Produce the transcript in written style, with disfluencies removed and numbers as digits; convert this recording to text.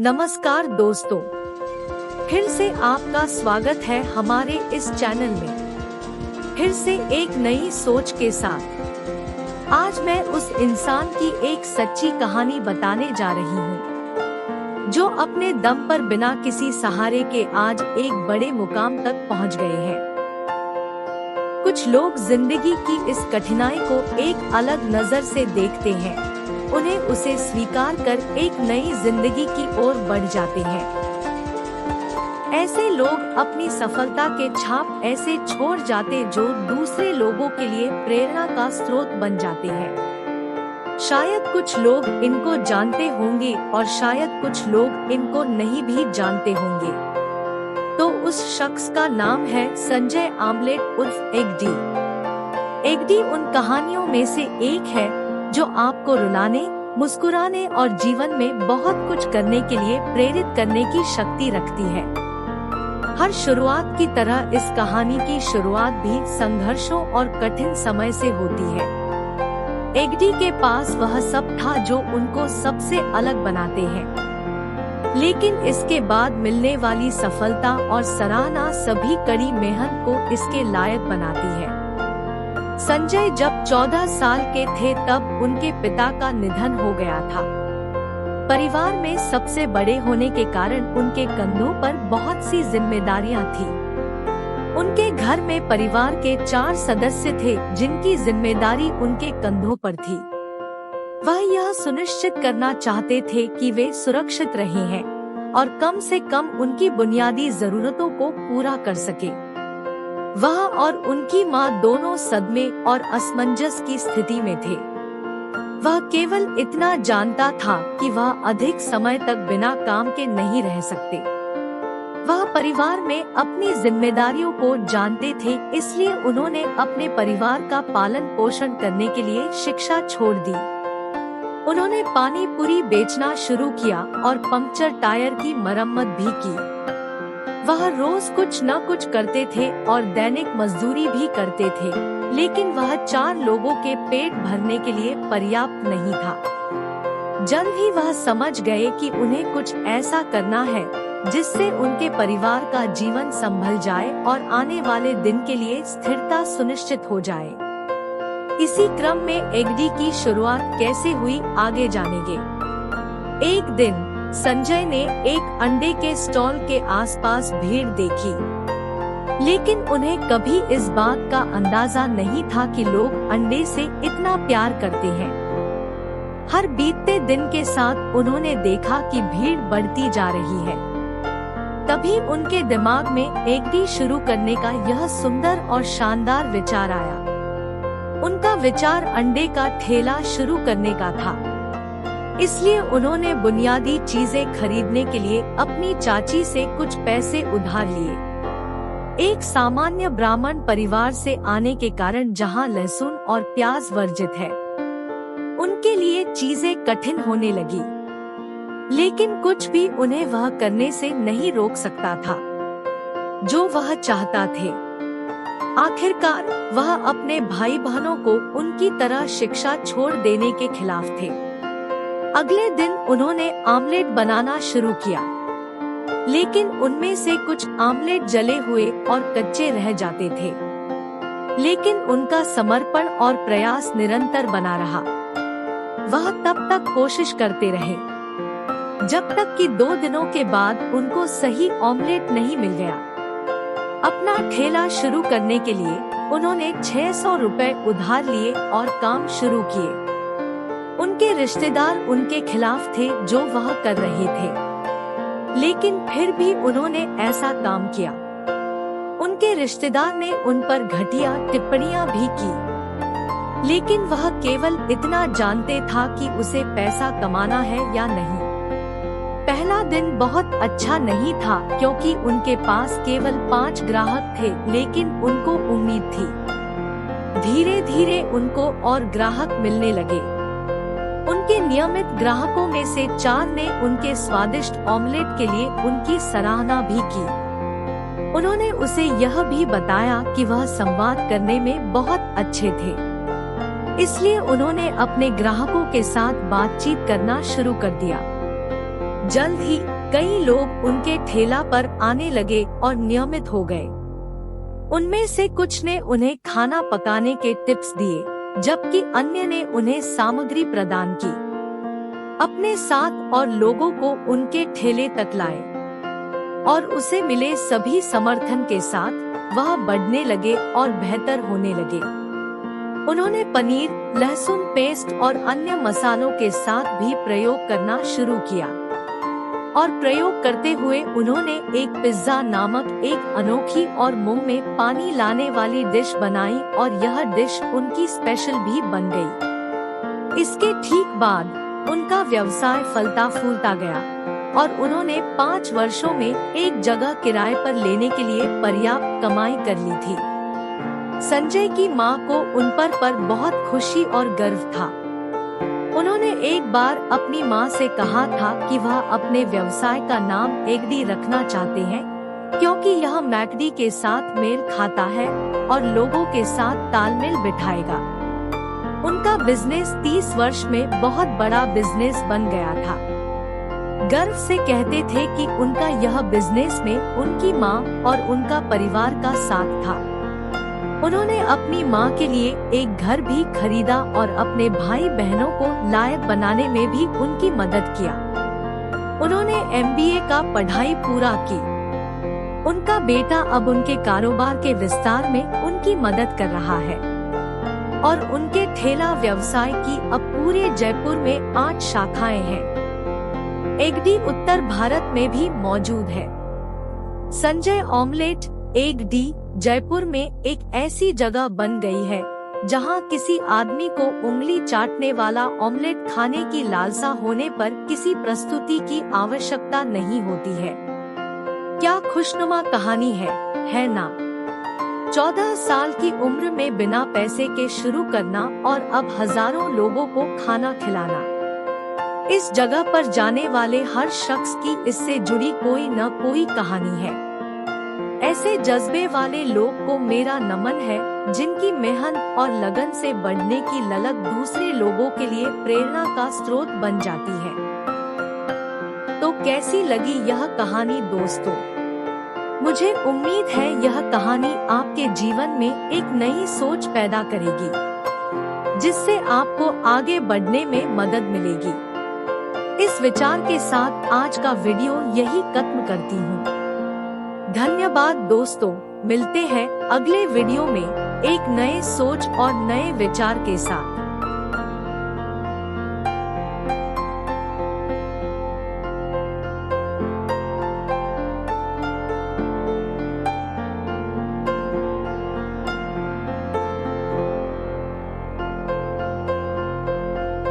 नमस्कार दोस्तों, फिर से आपका स्वागत है हमारे इस चैनल में। फिर से एक नई सोच के साथ आज मैं उस इंसान की एक सच्ची कहानी बताने जा रही हूँ जो अपने दम पर बिना किसी सहारे के आज एक बड़े मुकाम तक पहुँच गए हैं। कुछ लोग जिंदगी की इस कठिनाई को एक अलग नजर से देखते हैं, उन्हें उसे स्वीकार कर एक नई जिंदगी की ओर बढ़ जाते हैं। ऐसे लोग अपनी सफलता के छाप ऐसे छोड़ जाते जो दूसरे लोगों के लिए प्रेरणा का स्रोत बन जाते हैं। शायद कुछ लोग इनको जानते होंगे और शायद कुछ लोग इनको नहीं भी जानते होंगे। तो उस शख्स का नाम है संजय आमलेट उर्फ एगडी। एगडी उन कहानियों में से एक है जो आपको रुलाने, मुस्कुराने और जीवन में बहुत कुछ करने के लिए प्रेरित करने की शक्ति रखती है। हर शुरुआत की तरह इस कहानी की शुरुआत भी संघर्षों और कठिन समय से होती है। एगडी के पास वह सब था जो उनको सबसे अलग बनाते हैं, लेकिन इसके बाद मिलने वाली सफलता और सराहना सभी कड़ी मेहनत को इसके लायक बनाती है। संजय जब 14 साल के थे तब उनके पिता का निधन हो गया था। परिवार में सबसे बड़े होने के कारण उनके कंधों पर बहुत सी जिम्मेदारियां थी। उनके घर में परिवार के 4 सदस्य थे जिनकी जिम्मेदारी उनके कंधों पर थी। वह यह सुनिश्चित करना चाहते थे कि वे सुरक्षित रहे हैं और कम से कम उनकी बुनियादी जरूरतों को पूरा कर सके। वह और उनकी मां दोनों सदमे और असमंजस की स्थिति में थे। वह केवल इतना जानता था कि वह अधिक समय तक बिना काम के नहीं रह सकते। वह परिवार में अपनी जिम्मेदारियों को जानते थे, इसलिए उन्होंने अपने परिवार का पालन पोषण करने के लिए शिक्षा छोड़ दी। उन्होंने पानी पूरी बेचना शुरू किया और पंक्चर टायर की मरम्मत भी की। वह रोज कुछ न कुछ करते थे और दैनिक मजदूरी भी करते थे, लेकिन वह 4 लोगों के पेट भरने के लिए पर्याप्त नहीं था। जल्द ही वह समझ गए कि उन्हें कुछ ऐसा करना है जिससे उनके परिवार का जीवन संभल जाए और आने वाले दिन के लिए स्थिरता सुनिश्चित हो जाए। इसी क्रम में एगडी की शुरुआत कैसे हुई आगे जानेंगे। एक दिन संजय ने एक अंडे के स्टॉल के आसपास भीड़ देखी, लेकिन उन्हें कभी इस बात का अंदाजा नहीं था कि लोग अंडे से इतना प्यार करते हैं। हर बीतते दिन के साथ उन्होंने देखा कि भीड़ बढ़ती जा रही है। तभी उनके दिमाग में एगडी शुरू करने का यह सुंदर और शानदार विचार आया। उनका विचार अंडे का ठेला शुरू करने का था। इसलिए उन्होंने बुनियादी चीजें खरीदने के लिए अपनी चाची से कुछ पैसे उधार लिए। एक सामान्य ब्राह्मण परिवार से आने के कारण जहां लहसुन और प्याज वर्जित है, उनके लिए चीजें कठिन होने लगी, लेकिन कुछ भी उन्हें वह करने से नहीं रोक सकता था जो वह चाहता थे। आखिरकार वह अपने भाई बहनों को उनकी तरह शिक्षा छोड़ देने के खिलाफ थे। अगले दिन उन्होंने आमलेट बनाना शुरू किया, लेकिन उनमें से कुछ आमलेट जले हुए और कच्चे रह जाते थे। लेकिन उनका समर्पण और प्रयास निरंतर बना रहा। वह तब तक कोशिश करते रहे जब तक कि 2 दिनों के बाद उनको सही आमलेट नहीं मिल गया। अपना ठेला शुरू करने के लिए उन्होंने 600 रुपए उधार लिए और काम शुरू किए। उनके रिश्तेदार उनके खिलाफ थे जो वह कर रहे थे, लेकिन फिर भी उन्होंने ऐसा काम किया। उनके रिश्तेदार ने उन पर घटिया टिप्पणियां भी की, लेकिन वह केवल इतना जानते था कि उसे पैसा कमाना है या नहीं। पहला दिन बहुत अच्छा नहीं था क्योंकि उनके पास केवल 5 ग्राहक थे, लेकिन उनको उम्मीद थी। धीरे धीरे उनको और ग्राहक मिलने लगे। उनके नियमित ग्राहकों में से 4 ने उनके स्वादिष्ट ऑमलेट के लिए उनकी सराहना भी की। उन्होंने उसे यह भी बताया कि वह संवाद करने में बहुत अच्छे थे, इसलिए उन्होंने अपने ग्राहकों के साथ बातचीत करना शुरू कर दिया। जल्द ही कई लोग उनके ठेला पर आने लगे और नियमित हो गए। उनमें से कुछ ने उन्हें खाना पकाने के टिप्स दिए, जबकि अन्य ने उन्हें सामग्री प्रदान की। अपने साथ और लोगों को उनके ठेले तक लाए और उसे मिले सभी समर्थन के साथ वह बढ़ने लगे और बेहतर होने लगे। उन्होंने पनीर, लहसुन पेस्ट और अन्य मसालों के साथ भी प्रयोग करना शुरू किया और प्रयोग करते हुए उन्होंने एक पिज्जा नामक एक अनोखी और मुंह में पानी लाने वाली डिश बनाई और यह डिश उनकी स्पेशल भी बन गई। इसके ठीक बाद उनका व्यवसाय फलता फूलता गया और उन्होंने 5 वर्षों में एक जगह किराए पर लेने के लिए पर्याप्त कमाई कर ली थी। संजय की मां को उन पर बहुत खुशी और गर्व था। उन्होंने एक बार अपनी मां से कहा था कि वह अपने व्यवसाय का नाम एगडी रखना चाहते हैं, क्योंकि यह मैकडी के साथ मेल खाता है और लोगों के साथ तालमेल बिठाएगा। उनका बिजनेस 30 वर्ष में बहुत बड़ा बिजनेस बन गया था। गर्व से कहते थे कि उनका यह बिजनेस में उनकी मां और उनका परिवार का साथ था। उन्होंने अपनी मां के लिए एक घर भी खरीदा और अपने भाई बहनों को लायक बनाने में भी उनकी मदद किया। उन्होंने MBA का पढ़ाई पूरा की। उनका बेटा अब उनके कारोबार के विस्तार में उनकी मदद कर रहा है और उनके ठेला व्यवसाय की अब पूरे जयपुर में 8 शाखाएं हैं। एगडी उत्तर भारत में भी मौजूद है। संजय ऑमलेट एगडी जयपुर में एक ऐसी जगह बन गई है जहां किसी आदमी को उंगली चाटने वाला ऑमलेट खाने की लालसा होने पर किसी प्रस्तुति की आवश्यकता नहीं होती है। क्या खुशनुमा कहानी है ना? 14 साल की उम्र में बिना पैसे के शुरू करना और अब हजारों लोगों को खाना खिलाना। इस जगह पर जाने वाले हर शख्स की इससे जुड़ी कोई न कोई कहानी है। ऐसे जज्बे वाले लोग को मेरा नमन है, जिनकी मेहनत और लगन से बढ़ने की ललक दूसरे लोगों के लिए प्रेरणा का स्रोत बन जाती है। तो कैसी लगी यह कहानी दोस्तों? मुझे उम्मीद है यह कहानी आपके जीवन में एक नई सोच पैदा करेगी, जिससे आपको आगे बढ़ने में मदद मिलेगी। इस विचार के साथ आज का वीडियो यही खत्म करती हूँ। धन्यवाद दोस्तों, मिलते हैं अगले वीडियो में एक नए सोच और नए विचार के साथ।